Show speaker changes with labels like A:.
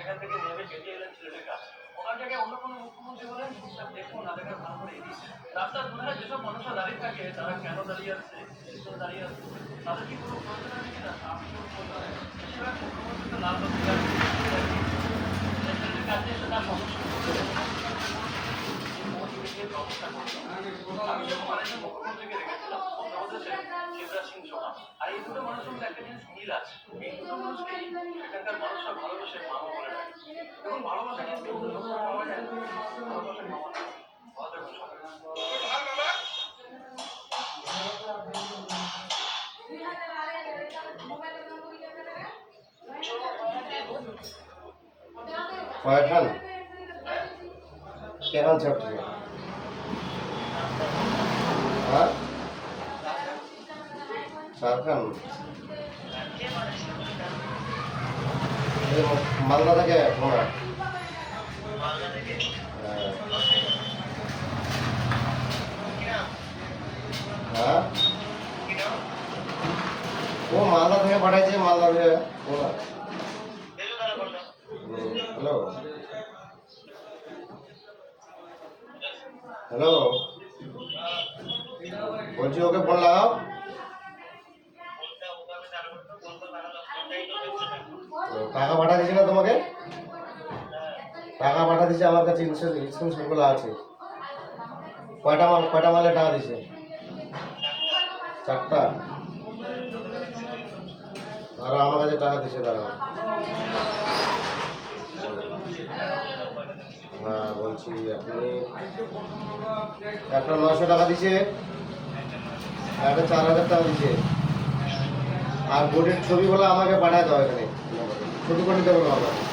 A: সেখান থেকে নেমে বেরিয়ে এলেন ছেলেটির কাছে। ওনার জায়গায় অন্য কোনো মুখ্যমন্ত্রী হলেন চুপচাপ দেখুন না দেখার ভান করে এগিয়ে যান। রাস্তার দুধারে যেসব মানুষরা দাঁড়িয়ে থাকে তারা কেন দাঁড়িয়ে আছে, কি করে দাঁড়িয়ে আছে, তাদের কি কোনো প্রয়োজন আছে কিনা আমি কোনো প্রয়োজন নেই। বেশিরভাগ মুখ্যমন্ত্রী তো লাল বাতি ছেলেটির কাছে এসে তার সমস্যা ব্যবস্থা করলাম। আমি যখন আরেকজন মুখ্যমন্ত্রীকে রেখেছিলাম শিবরাজ সিং চৌহান। আর এই দুটো মানুষের মধ্যে একটা জিনিস মিল আছে, এই দুটো মানুষকেই সেখানকার মানুষরা ভালোবেসে মামা বলে ডাকে। এবং ভালোবাসা কিন্তু পাওয়া যায় না, ভালোবাসা পাওয়া যায় ভালো থাকবেন সবাই।
B: কয়খান কেখান ছাড়ছে হ্যাঁ চারখান মালদা থেকে তোমরা হ্যাঁ ও মালদা থেকে পাঠাইছে মালদা থেকে ওরা হ্যালো হ্যালো বলছি ওকে ফোন লাগাও। টাকা পাঠা দিয়েছে না তোমাকে? টাকা পাঠা দিয়েছে আমার কাছে স্ক্রিনশটগুলো আছে। কয়টা মালে টাকা দিয়েছে? 4টা। আর আমার কাছে টাকা দিয়েছে দাঁড়াও। হ্যাঁ বলছি আপনি একটা 900 টাকা দিছে, একটা 4000 টাকা দিছে। আর বোর্ডের ছবিগুলো আমাকে পাঠায় দাও, এখানে ছবি করে দিতে বলো আমাকে।